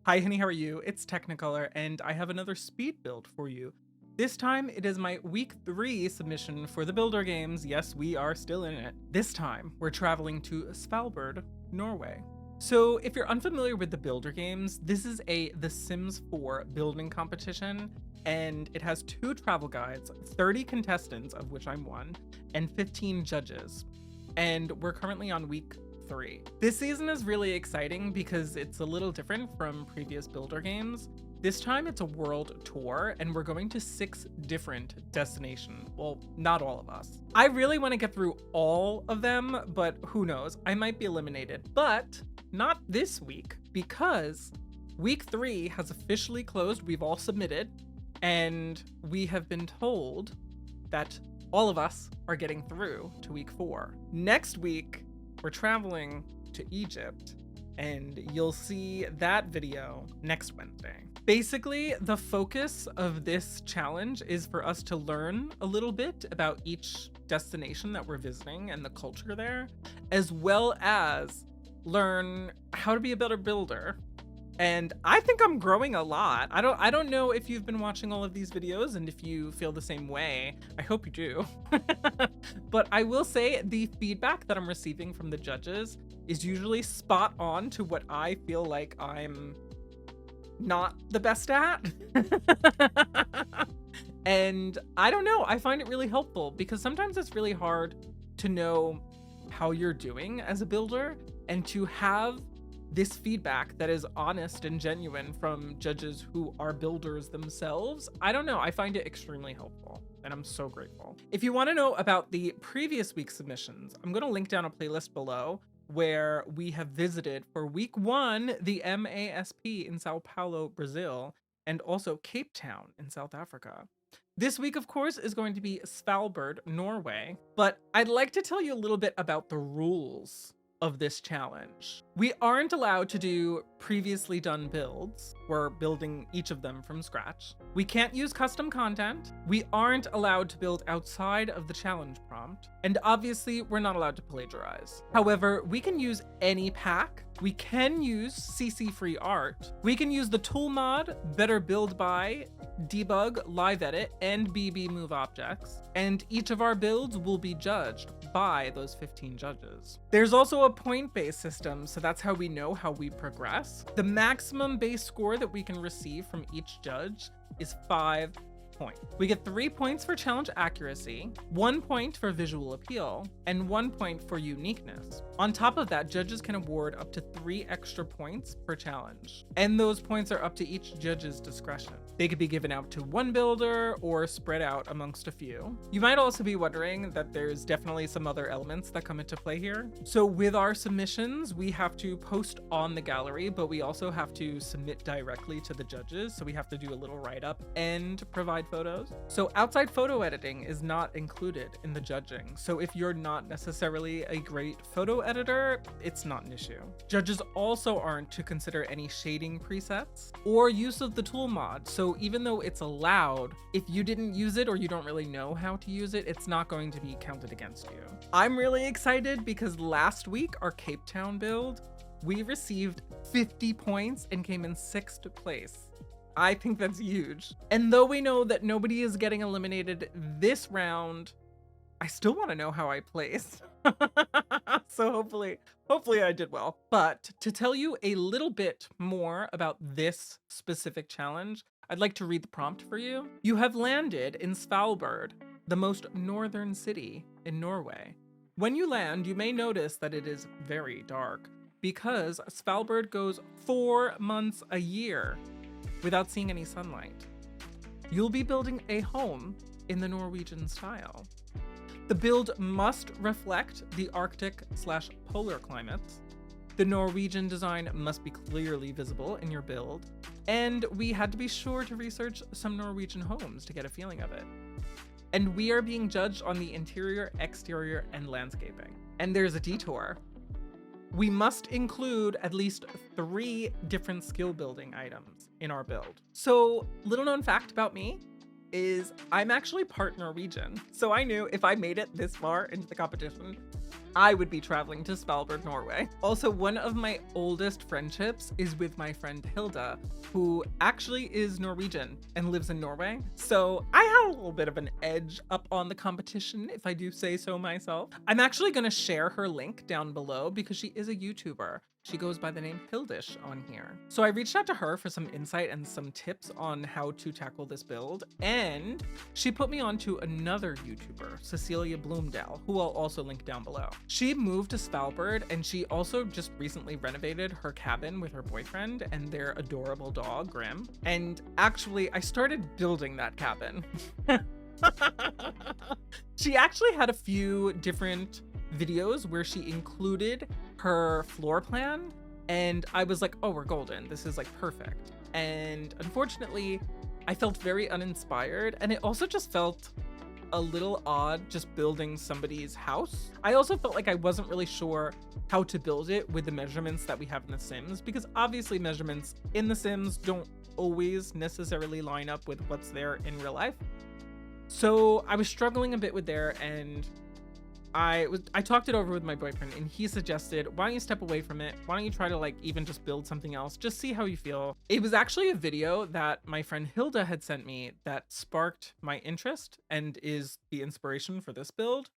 Hi, honey, how are you? It's Teknikolour, and I have another speed build for you. This time, it is my week 3 submission for the Builder Games. Yes, we are still in it. This time, we're traveling to Svalbard, Norway. So, if you're unfamiliar with the Builder Games, this is a The Sims 4 building competition, and it has 2 travel guides, 30 contestants, of which I'm one, and 15 judges. And we're currently on week 3. This season is really exciting because it's a little different from previous Builder Games. This time it's a world tour and we're going to 6 different destinations. Well, not all of us. I really want to get through all of them, but who knows? I might be eliminated, but not this week because week 3 has officially closed. We've all submitted and we have been told that all of us are getting through to week 4. Next week, we're traveling to Egypt, and you'll see that video next Wednesday. Basically, the focus of this challenge is for us to learn a little bit about each destination that we're visiting and the culture there, as well as learn how to be a better builder. And I think I'm growing a lot. I don't know if you've been watching all of these videos and if you feel the same way. I hope you do. But I will say the feedback that I'm receiving from the judges is usually spot on to what I feel like I'm not the best at. And I don't know, I find it really helpful because sometimes it's really hard to know how you're doing as a builder, and to have this feedback that is honest and genuine from judges who are builders themselves. I don't know, I find it extremely helpful and I'm so grateful. If you want to know about the previous week's submissions, I'm going to link down a playlist below where we have visited for week 1 the MASP in Sao Paulo, Brazil, and also Cape Town in South Africa. This week, of course, is going to be Svalbard, Norway, but I'd like to tell you a little bit about the rules of this challenge. We aren't allowed to do previously done builds. We're building each of them from scratch. We can't use custom content. We aren't allowed to build outside of the challenge prompt. And obviously, we're not allowed to plagiarize. However, we can use any pack. We can use CC-free art. We can use the tool mod, Better Build By, Debug, Live Edit, and BB Move Objects. And each of our builds will be judged by those 15 judges. There's also a point-based system, so that's how we know how we progress. The maximum base score that we can receive from each judge is 5 points. We get 3 points for challenge accuracy, 1 point for visual appeal, and 1 point for uniqueness. On top of that, judges can award up to 3 extra points per challenge, and those points are up to each judge's discretion. They could be given out to one builder or spread out amongst a few. You might also be wondering that there's definitely some other elements that come into play here. So with our submissions, we have to post on the gallery, but we also have to submit directly to the judges. So we have to do a little write-up and provide photos. So outside photo editing is not included in the judging. So if you're not necessarily a great photo editor, it's not an issue. Judges also aren't to consider any shading presets or use of the tool mod. So even though it's allowed, if you didn't use it or you don't really know how to use it, it's not going to be counted against you. I'm really excited because last week, our Cape Town build, we received 50 points and came in 6th place. I think that's huge. And though we know that nobody is getting eliminated this round, I still want to know how I placed. So hopefully I did well. But to tell you a little bit more about this specific challenge, I'd like to read the prompt for you. You have landed in Svalbard, the most northern city in Norway. When you land, you may notice that it is very dark because Svalbard goes 4 months a year without seeing any sunlight. You'll be building a home in the Norwegian style. The build must reflect the Arctic/polar climates. The Norwegian design must be clearly visible in your build, and we had to be sure to research some Norwegian homes to get a feeling of it. And we are being judged on the interior, exterior, and landscaping. And there's a detour. We must include at least 3 different skill building items in our build. So, little known fact about me is I'm actually part Norwegian. So I knew if I made it this far into the competition, I would be traveling to Svalbard, Norway. Also, one of my oldest friendships is with my friend Hilda, who actually is Norwegian and lives in Norway. So I had a little bit of an edge up on the competition, if I do say so myself. I'm actually gonna share her link down below because she is a YouTuber. She goes by the name Hildish on here. So I reached out to her for some insight and some tips on how to tackle this build, and she put me on to another YouTuber, Cecilia Bloomdale, who I'll also link down below. She moved to Svalbard, and she also just recently renovated her cabin with her boyfriend and their adorable dog, Grim. And actually, I started building that cabin. She actually had a few different videos where she included her floor plan, and I was like, oh, we're golden. This is like perfect. And unfortunately, I felt very uninspired, and it also just felt a little odd just building somebody's house. I also felt like I wasn't really sure how to build it with the measurements that we have in The Sims, because obviously measurements in The Sims don't always necessarily line up with what's there in real life. So I was struggling a bit with there, and I talked it over with my boyfriend, and he suggested, why don't you step away from it? Why don't you try to like even just build something else? Just see how you feel. It was actually a video that my friend Hilda had sent me that sparked my interest and is the inspiration for this build.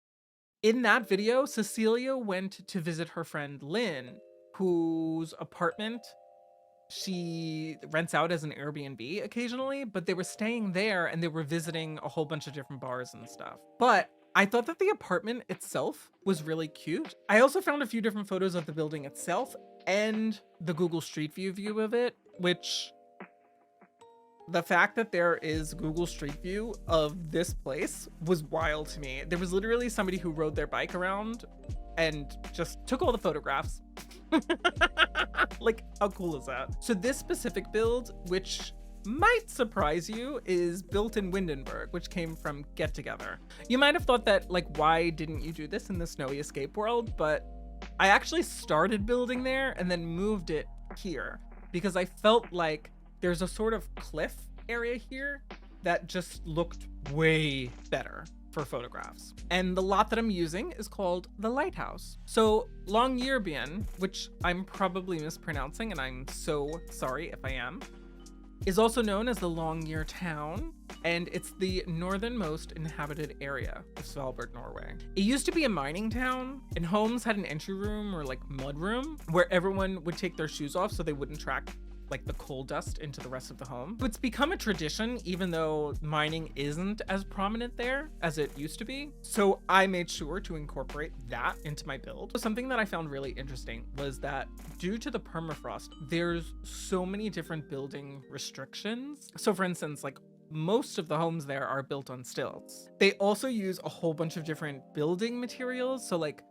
In that video, Cecilia went to visit her friend Lynn, whose apartment she rents out as an Airbnb occasionally, but they were staying there and they were visiting a whole bunch of different bars and stuff. But I thought that the apartment itself was really cute. I also found a few different photos of the building itself and the Google Street View of it, which the fact that there is Google Street View of this place was wild to me. There was literally somebody who rode their bike around and just took all the photographs. Like, how cool is that? So this specific build, which might surprise you, is built in Windenburg, which came from Get Together. You might have thought that, like, why didn't you do this in the Snowy Escape world? But I actually started building there and then moved it here because I felt like there's a sort of cliff area here that just looked way better for photographs. And the lot that I'm using is called the Lighthouse. So Longyearbyen, which I'm probably mispronouncing, and I'm so sorry if I am, is also known as the Longyear Town, and it's the northernmost inhabited area of Svalbard, Norway. It used to be a mining town, and homes had an entry room or like mud room where everyone would take their shoes off so they wouldn't track like the coal dust into the rest of the home. It's become a tradition, even though mining isn't as prominent there as it used to be. So I made sure to incorporate that into my build. Something that I found really interesting was that due to the permafrost, there's so many different building restrictions. So for instance, like most of the homes there are built on stilts. They also use a whole bunch of different building materials. So like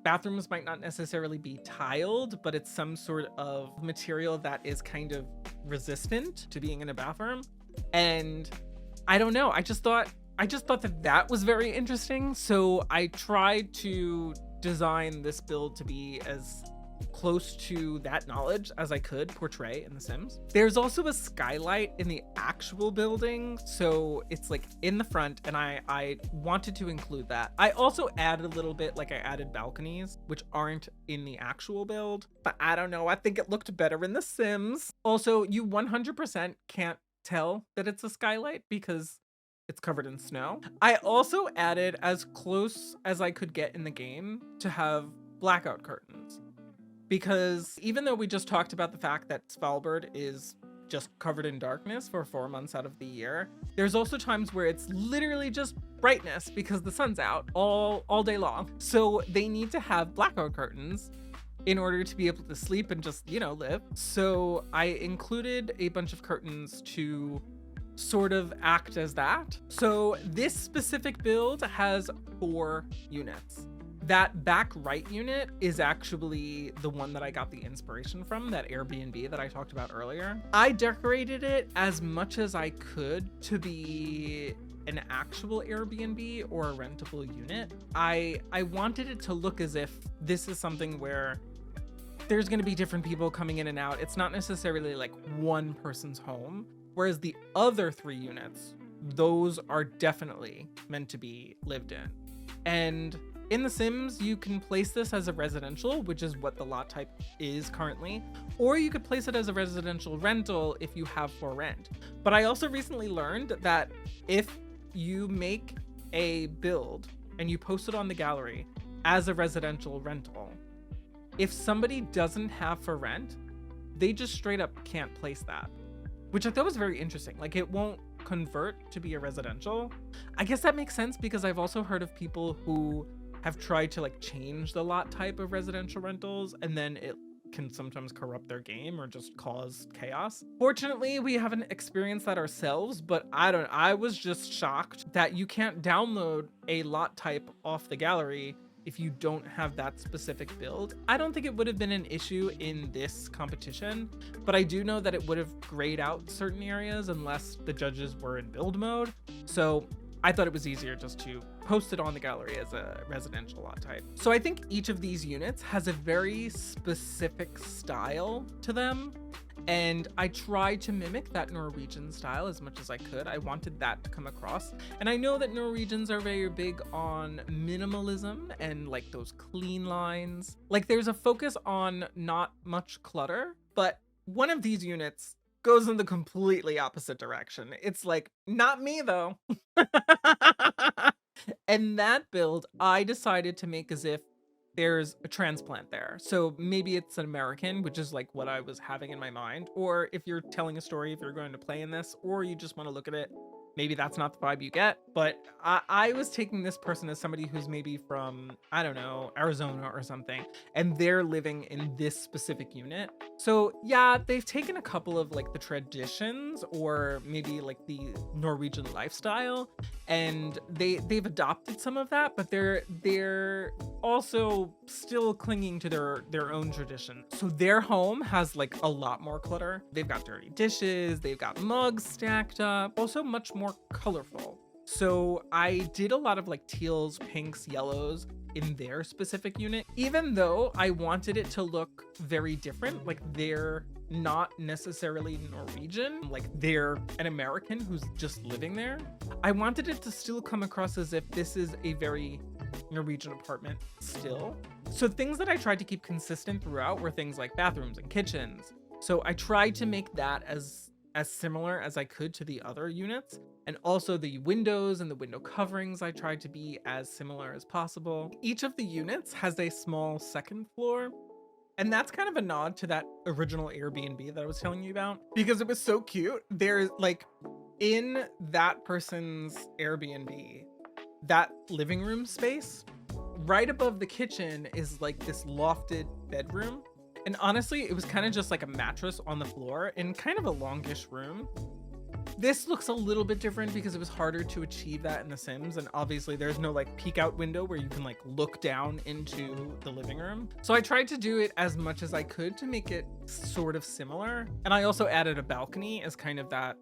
bathrooms might not necessarily be tiled, but it's some sort of material that is kind of resistant to being in a bathroom. And I don't know, I just thought that that was very interesting. So I tried to design this build to be as close to that knowledge as I could portray in The Sims. There's also a skylight in the actual building, so it's like in the front, and I wanted to include that. I also added a little bit, like I added balconies, which aren't in the actual build, but I don't know, I think it looked better in The Sims. Also, you 100% can't tell that it's a skylight because it's covered in snow. I also added as close as I could get in the game to have blackout curtains. Because even though we just talked about the fact that Svalbard is just covered in darkness for 4 months out of the year, there's also times where it's literally just brightness because the sun's out all day long. So they need to have blackout curtains in order to be able to sleep and just, you know, live. So I included a bunch of curtains to sort of act as that. So this specific build has 4 units. That back right unit is actually the one that I got the inspiration from, that Airbnb that I talked about earlier. I decorated it as much as I could to be an actual Airbnb or a rentable unit. I wanted it to look as if this is something where there's going to be different people coming in and out. It's not necessarily like one person's home, whereas the other 3 units, those are definitely meant to be lived in. And in The Sims, you can place this as a residential, which is what the lot type is currently, or you could place it as a residential rental if you have for rent. But I also recently learned that if you make a build and you post it on the gallery as a residential rental, if somebody doesn't have for rent, they just straight up can't place that, which I thought was very interesting. Like, it won't convert to be a residential. I guess that makes sense because I've also heard of people who have tried to like change the lot type of residential rentals, and then it can sometimes corrupt their game or just cause chaos. Fortunately, we haven't experienced that ourselves, but I was just shocked that you can't download a lot type off the gallery if you don't have that specific build. I don't think it would have been an issue in this competition, but I do know that it would have grayed out certain areas unless the judges were in build mode. So I thought it was easier just to post it on the gallery as a residential lot type. So I think each of these units has a very specific style to them, and I tried to mimic that Norwegian style as much as I could. I wanted that to come across. And I know that Norwegians are very big on minimalism and like those clean lines. Like, there's a focus on not much clutter, but one of these units goes in the completely opposite direction. It's like, not me though. And that build, I decided to make as if there's a transplant there. So maybe it's an American, which is like what I was having in my mind. Or if you're telling a story, if you're going to play in this, or you just want to look at it, maybe that's not the vibe you get. But I was taking this person as somebody who's maybe from, I don't know, Arizona or something, and they're living in this specific unit. So yeah, they've taken a couple of like the traditions or maybe like the Norwegian lifestyle, and they've adopted some of that, but they're also still clinging to their own tradition. So their home has like a lot more clutter. They've got dirty dishes, they've got mugs stacked up, also much more colorful. So I did a lot of like teals, pinks, yellows in their specific unit, even though I wanted it to look very different. Like, they're not necessarily Norwegian, like they're an American who's just living there. I wanted it to still come across as if this is a very Norwegian apartment still. So things that I tried to keep consistent throughout were things like bathrooms and kitchens. So I tried to make that as similar as I could to the other units. And also the windows and the window coverings, I tried to be as similar as possible. Each of the units has a small second floor. And that's kind of a nod to that original Airbnb that I was telling you about, because it was so cute. There's like, in that person's Airbnb, that living room space, right above the kitchen is like this lofted bedroom. And honestly, it was kind of just like a mattress on the floor in kind of a longish room. This looks a little bit different because it was harder to achieve that in The Sims, and obviously there's no like peek out window where you can like look down into the living room. So I tried to do it as much as I could to make it sort of similar. And I also added a balcony as kind of that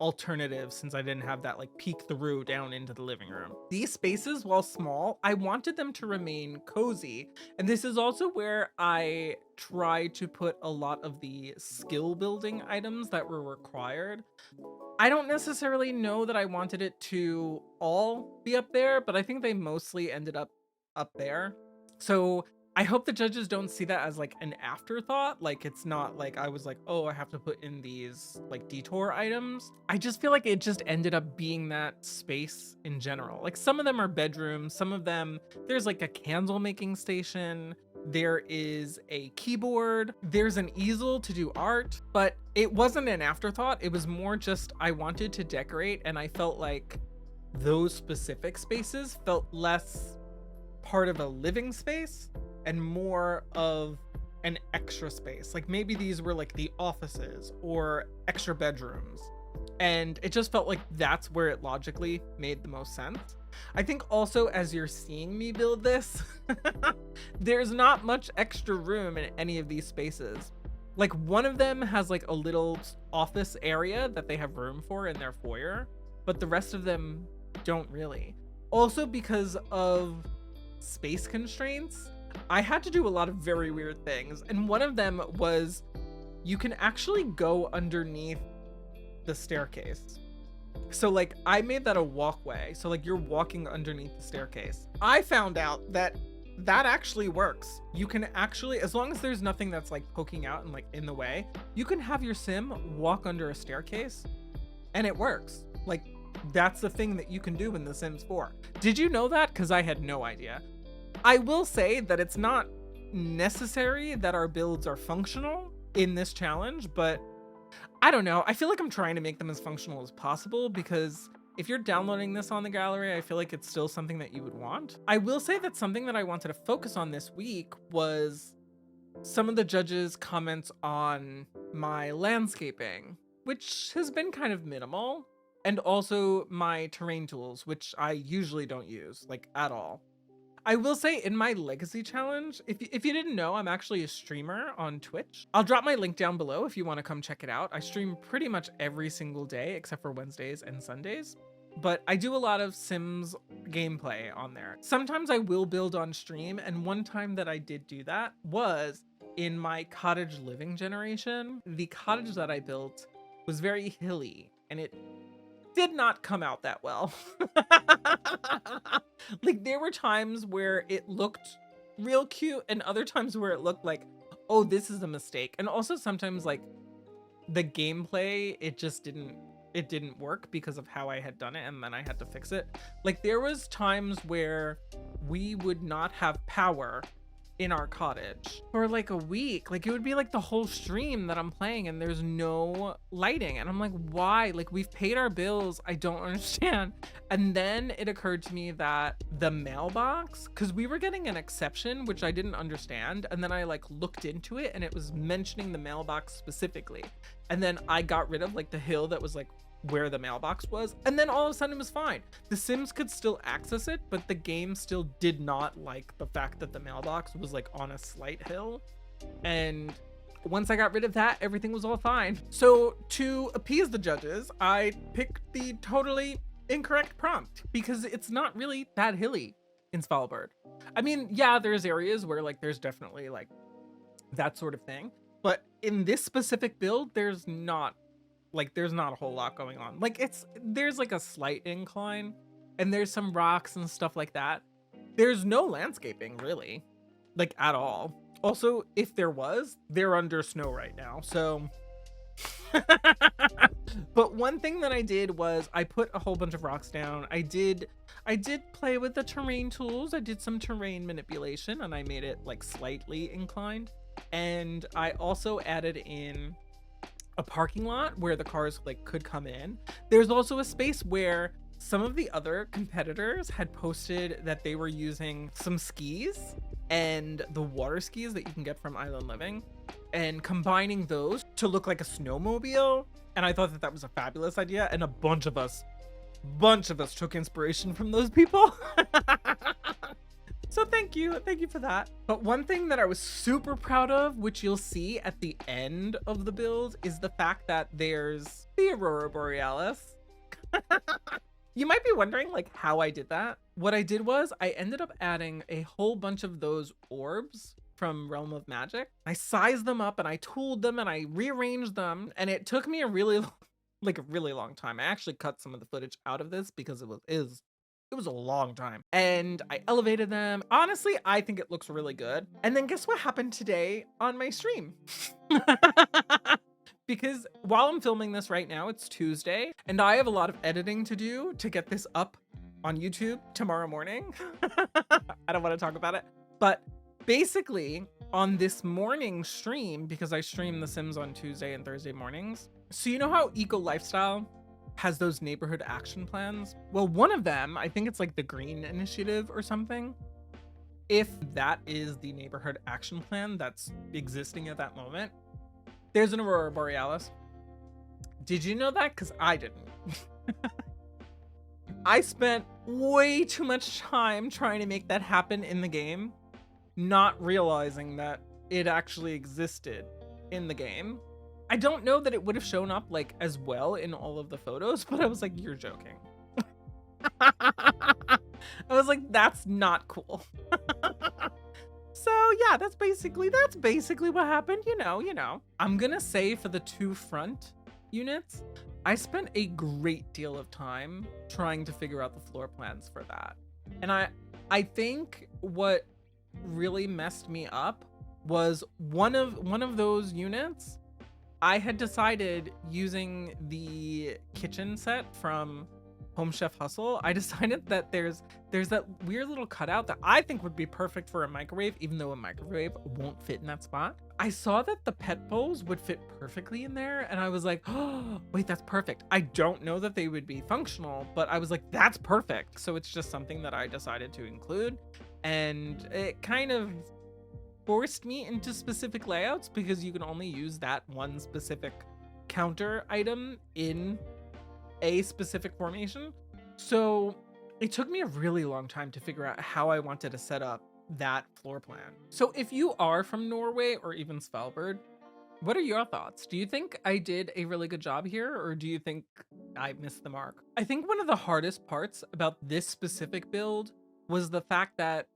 alternative, since I didn't have that like peek through down into the living room. These spaces, while small, I wanted them to remain cozy. And this is also where I tried to put a lot of the skill building items that were required. I don't necessarily know that I wanted it to all be up there, but I think they mostly ended up there. So I hope the judges don't see that as like an afterthought. Like, it's not like I was like, oh, I have to put in these like detour items. I just feel like it just ended up being that space in general. Like, some of them are bedrooms, some of them, there's like a candle making station, there is a keyboard, there's an easel to do art, but it wasn't an afterthought. It was more just I wanted to decorate, and I felt like those specific spaces felt less part of a living space and more of an extra space. Like, maybe these were like the offices or extra bedrooms, and it just felt like that's where it logically made the most sense. I think also, as you're seeing me build this, there's not much extra room in any of these spaces. Like, one of them has like a little office area that they have room for in their foyer, but the rest of them don't really. Also, because of space constraints, I had to do a lot of very weird things, and one of them was you can actually go underneath the staircase. So like I made that a walkway. So like you're walking underneath the staircase. I found out that that actually works. You can actually, as long as there's nothing that's like poking out and like in the way, you can have your sim walk under a staircase and it works. Like that's the thing that you can do in The Sims 4. Did you know that? Because I had no idea. I will say that it's not necessary that our builds are functional in this challenge, but I don't know. I feel like I'm trying to make them as functional as possible because if you're downloading this on the gallery, I feel like it's still something that you would want. I will say that something that I wanted to focus on this week was some of the judges' comments on my landscaping, which has been kind of minimal, and also my terrain tools, which I usually don't use, like at all. I will say in my legacy challenge, if you didn't know, I'm actually a streamer on Twitch. I'll drop my link down below if you want to come check it out. I stream pretty much every single day except for Wednesdays and Sundays. But I do a lot of Sims gameplay on there. Sometimes I will build on stream, and one time that I did do that was in my cottage living generation. The cottage that I built was very hilly, and it did not come out that well. Like there were times where it looked real cute and other times where it looked like, oh, this is a mistake. And also sometimes like the gameplay, it didn't work because of how I had done it, and then I had to fix it. Like there was times where we would not have power in our cottage for like a week. Like it would be like the whole stream that I'm playing and there's no lighting, and I'm like, why? Like we've paid our bills. I don't understand. And then it occurred to me that the mailbox, because we were getting an exception which I didn't understand, and then I like looked into it and it was mentioning the mailbox specifically, and then I got rid of like the hill that was like where the mailbox was, and then all of a sudden it was fine. The Sims could still access it, but the game still did not like the fact that the mailbox was like on a slight hill. And once I got rid of that, everything was all fine. So to appease the judges, I picked the totally incorrect prompt because it's not really that hilly in Svalbard. I mean, yeah, there's areas where like there's definitely like that sort of thing, but in this specific build, there's not a whole lot going on. Like there's like a slight incline and there's some rocks and stuff like that. There's no landscaping really, like at all. Also, if there was, they're under snow right now. So, but one thing that I did was I put a whole bunch of rocks down. I did play with the terrain tools. I did some terrain manipulation and I made it like slightly inclined. And I also added in a parking lot where the cars like could come in. There's also a space where some of the other competitors had posted that they were using some skis and the water skis that you can get from Island Living and combining those to look like a snowmobile. And I thought that that was a fabulous idea. And a bunch of us took inspiration from those people. So thank you for that. But one thing that I was super proud of, which you'll see at the end of the build, is the fact that there's the Aurora Borealis. You might be wondering like how I did that. What I did was I ended up adding a whole bunch of those orbs from Realm of Magic. I sized them up and I tooled them and I rearranged them, and it took me a really long time. I actually cut some of the footage out of this because it was a long time. And I elevated them. Honestly, I think it looks really good. And then guess what happened today on my stream? Because while I'm filming this right now, it's Tuesday, and I have a lot of editing to do to get this up on YouTube tomorrow morning. I don't want to talk about it. But basically, on this morning stream, because I stream The Sims on Tuesday and Thursday mornings. So you know how Eco Lifestyle has those neighborhood action plans? Well, one of them, I think it's like the Green Initiative or something. If that is the neighborhood action plan that's existing at that moment, there's an Aurora Borealis. Did you know that? Because I didn't. I spent way too much time trying to make that happen in the game, not realizing that it actually existed in the game. I don't know that it would have shown up like as well in all of the photos, but I was like, you're joking. I was like, that's not cool. So yeah, that's basically what happened, you know. I'm gonna say for the two front units, I spent a great deal of time trying to figure out the floor plans for that. And I think what really messed me up was one of those units. I had decided, using the kitchen set from Home Chef Hustle, I decided that there's that weird little cutout that I think would be perfect for a microwave, even though a microwave won't fit in that spot. I saw that the pet bowls would fit perfectly in there, and I was like, oh, wait, that's perfect. I don't know that they would be functional, but I was like, that's perfect. So it's just something that I decided to include, and it kind of forced me into specific layouts because you can only use that one specific counter item in a specific formation. So it took me a really long time to figure out how I wanted to set up that floor plan. So if you are from Norway or even Svalbard, what are your thoughts? Do you think I did a really good job here, or do you think I missed the mark? I think one of the hardest parts about this specific build was the fact that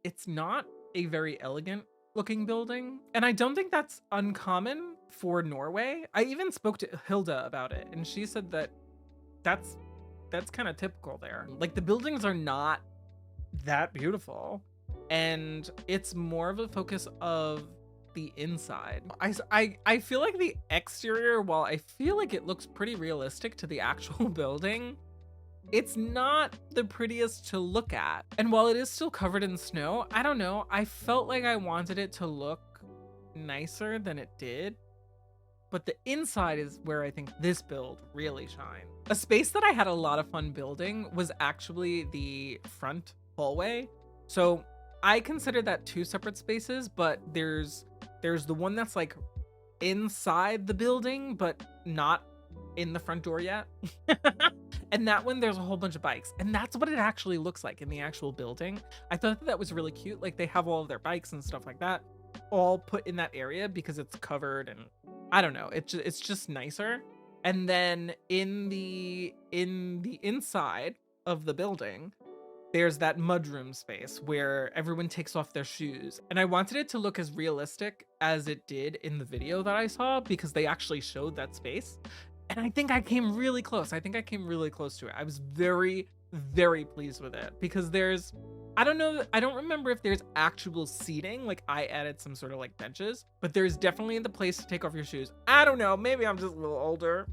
it's not a very elegant looking building, and I don't think that's uncommon for Norway. I even spoke to Hilda about it, and she said that that's kind of typical there. Like, the buildings are not that beautiful, and it's more of a focus of the inside. I feel like the exterior, while I feel like it looks pretty realistic to the actual building, it's not the prettiest to look at. And while it is still covered in snow, I don't know, I felt like I wanted it to look nicer than it did. But the inside is where I think this build really shined. A space that I had a lot of fun building was actually the front hallway. So I consider that two separate spaces, but there's the one that's like inside the building, but not in the front door yet. And that one, there's a whole bunch of bikes, and that's what it actually looks like in the actual building. I thought that was really cute. Like, they have all of their bikes and stuff like that all put in that area because it's covered, and I don't know, it's just nicer. And then in the inside of the building, there's that mudroom space where everyone takes off their shoes. And I wanted it to look as realistic as it did in the video that I saw, because they actually showed that space. And I think I came really close. I think I came really close to it. I was very, very pleased with it, because I don't know, I don't remember if there's actual seating. Like, I added some sort of like benches, but there's definitely the place to take off your shoes. I don't know, maybe I'm just a little older.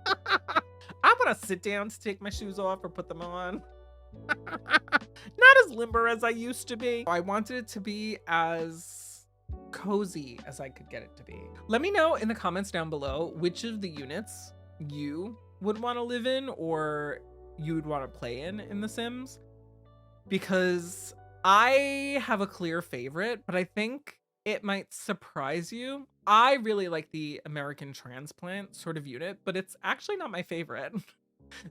I want to sit down to take my shoes off or put them on. Not as limber as I used to be. I wanted it to be as cozy as I could get it to be. Let me know in the comments down below which of the units you would want to live in, or you would want to play in The Sims, because I have a clear favorite, but I think it might surprise you. I really like the American transplant sort of unit, but it's actually not my favorite.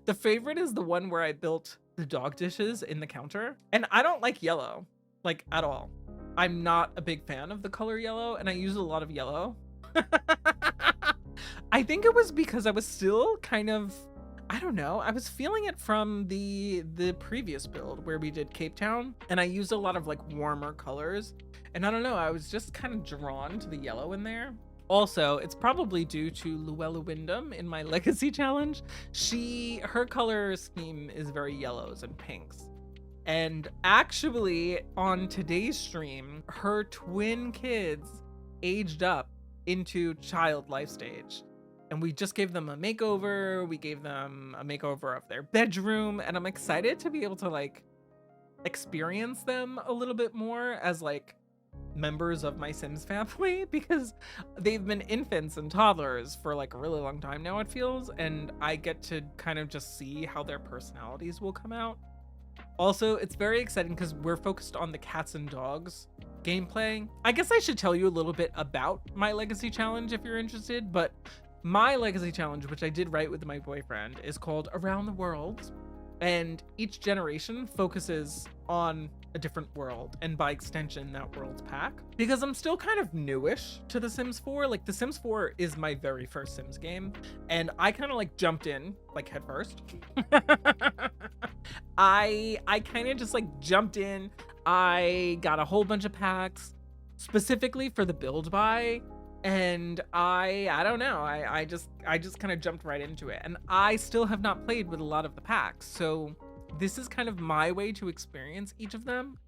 The favorite is the one where I built the dog dishes in the counter, and I don't like yellow, like, at all. I'm not a big fan of the color yellow, and I use a lot of yellow. I think it was because I was still kind of, I don't know, I was feeling it from the previous build where we did Cape Town, and I used a lot of like warmer colors, and I don't know, I was just kind of drawn to the yellow in there. Also, it's probably due to Luella Wyndham in my Legacy Challenge. Her color scheme is very yellows and pinks. And actually, on today's stream, her twin kids aged up into child life stage. And we just gave them a makeover. We gave them a makeover of their bedroom. And I'm excited to be able to like experience them a little bit more as like members of my Sims family, because they've been infants and toddlers for like a really long time now, it feels. And I get to kind of just see how their personalities will come out. Also, it's very exciting because we're focused on the cats and dogs gameplay. I guess I should tell you a little bit about my Legacy Challenge if you're interested, but my Legacy Challenge, which I did write with my boyfriend, is called Around the World, and each generation focuses on a different world, and by extension, that world's pack. Because I'm still kind of newish to The Sims 4, like The Sims 4 is my very first Sims game, and I kind of like jumped in, like head first. I kind of just like jumped in. I got a whole bunch of packs specifically for the build buy. And I don't know. I just kind of jumped right into it. And I still have not played with a lot of the packs. So this is kind of my way to experience each of them.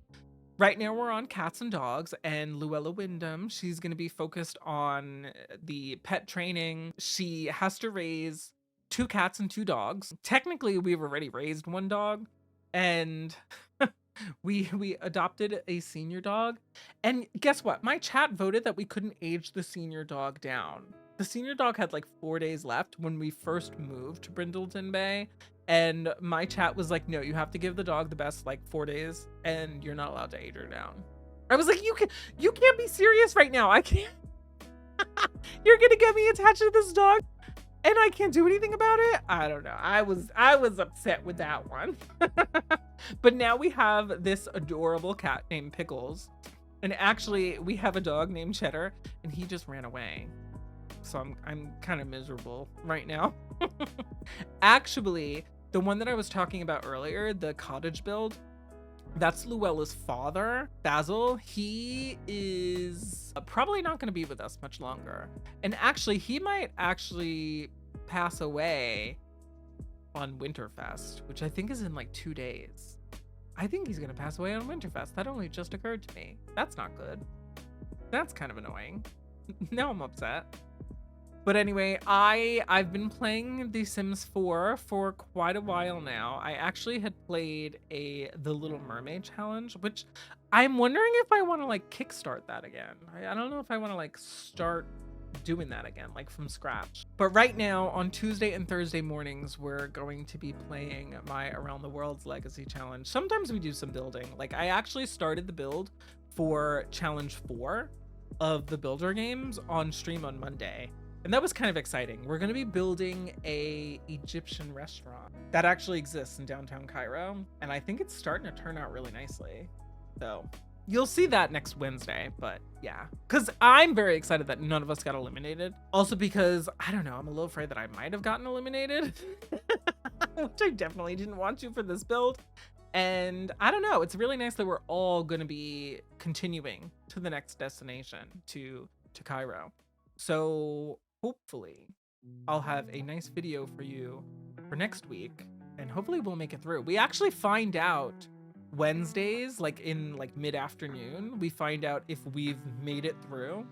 Right now we're on cats and dogs, and Luella Wyndham, she's going to be focused on the pet training. She has to raise 2 cats and 2 dogs. Technically, we've already raised 1 dog, and we adopted a senior dog. And guess what? My chat voted that we couldn't age the senior dog down. The senior dog had like 4 days left when we first moved to Brindleton Bay, and my chat was like, no, you have to give the dog the best like 4 days and you're not allowed to age her down. I was like, you can't be serious right now. I can't. You're gonna get me attached to this dog and I can't do anything about it. I don't know. I was upset with that one. But now we have this adorable cat named Pickles. And actually we have a dog named Cheddar, and he just ran away. So I'm kind of miserable right now. Actually, the one that I was talking about earlier, the cottage build, that's Luella's father, Basil. He is probably not going to be with us much longer. And actually, he might actually pass away on Winterfest, which I think is in like 2 days. I think he's going to pass away on Winterfest. That only just occurred to me. That's not good. That's kind of annoying. Now I'm upset. But anyway, I've been playing The Sims 4 for quite a while now. I actually had played The Little Mermaid challenge, which I'm wondering if I want to like kickstart that again. I don't know if I want to like start doing that again, like from scratch. But right now on Tuesday and Thursday mornings, we're going to be playing my Around the World's Legacy challenge. Sometimes we do some building. Like I actually started the build for challenge 4 of the builder games on stream on Monday. And that was kind of exciting. We're going to be building a Egyptian restaurant that actually exists in downtown Cairo. And I think it's starting to turn out really nicely. So you'll see that next Wednesday, but yeah. Because I'm very excited that none of us got eliminated. Also because, I don't know, I'm a little afraid that I might have gotten eliminated. Which I definitely didn't want to for this build. And I don't know, it's really nice that we're all going to be continuing to the next destination, to Cairo. So hopefully I'll have a nice video for you for next week, and hopefully we'll make it through. We actually find out Wednesdays, like in like mid-afternoon, we find out if we've made it through.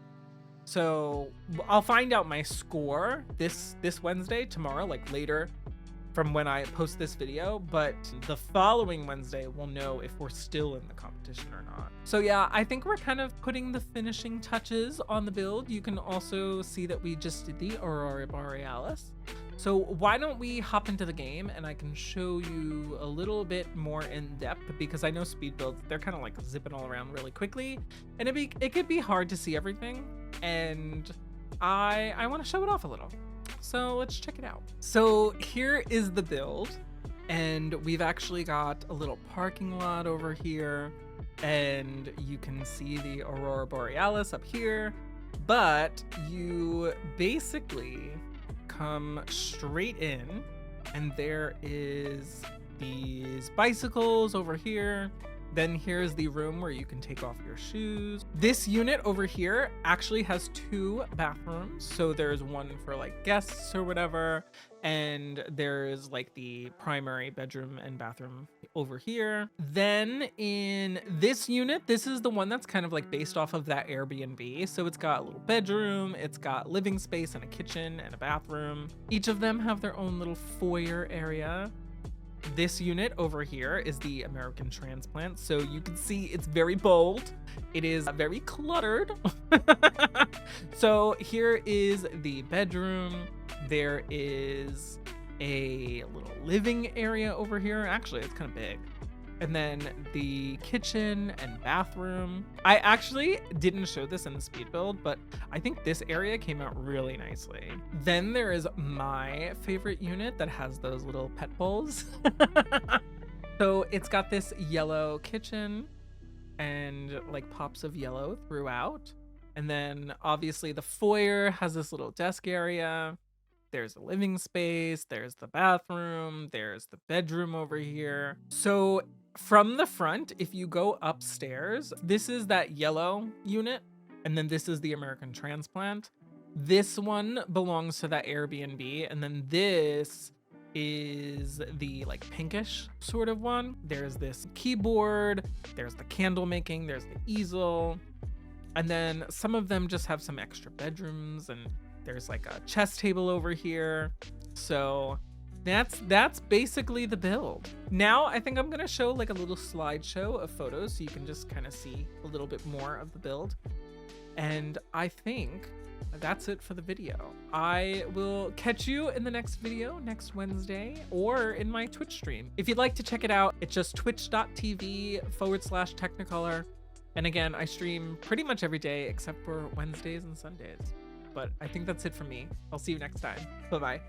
So I'll find out my score this Wednesday, tomorrow, like later from when I post this video, but the following Wednesday we'll know if we're still in the competition or not. So yeah, I think we're kind of putting the finishing touches on the build. You can also see that we just did the Aurora Borealis. So why don't we hop into the game and I can show you a little bit more in depth, because I know speed builds, they're kind of like zipping all around really quickly, and it could be hard to see everything, and I want to show it off a little. So let's check it out. So here is the build, and we've actually got a little parking lot over here, and you can see the Aurora Borealis up here, but you basically come straight in and there is these bicycles over here. Then here's the room where you can take off your shoes. This unit over here actually has 2 bathrooms. So there's one for like guests or whatever. And there's like the primary bedroom and bathroom over here. Then in this unit, this is the one that's kind of like based off of that Airbnb. So it's got a little bedroom, it's got living space and a kitchen and a bathroom. Each of them have their own little foyer area. This unit over here is the American transplant. So you can see it's very bold. It is very cluttered. So here is the bedroom. There is a little living area over here. Actually, it's kind of big. And then the kitchen and bathroom. I actually didn't show this in the speed build, but I think this area came out really nicely. Then there is my favorite unit that has those little pet bowls. So it's got this yellow kitchen and like pops of yellow throughout. And then obviously the foyer has this little desk area. There's a living space, there's the bathroom, there's the bedroom over here. So from the front, if you go upstairs, this is that yellow unit. And then this is the American transplant. This one belongs to that Airbnb. And then this is the like pinkish sort of one. There's this keyboard, there's the candle making, there's the easel. And then some of them just have some extra bedrooms, and there's like a chess table over here. So that's basically the build. Now I think I'm gonna show like a little slideshow of photos so you can just kind of see a little bit more of the build. And I think that's it for the video. I will catch you in the next video next Wednesday or in my Twitch stream. If you'd like to check it out, it's just twitch.tv/Teknikolour. And again, I stream pretty much every day except for Wednesdays and Sundays. But I think that's it for me. I'll see you next time. Bye-bye.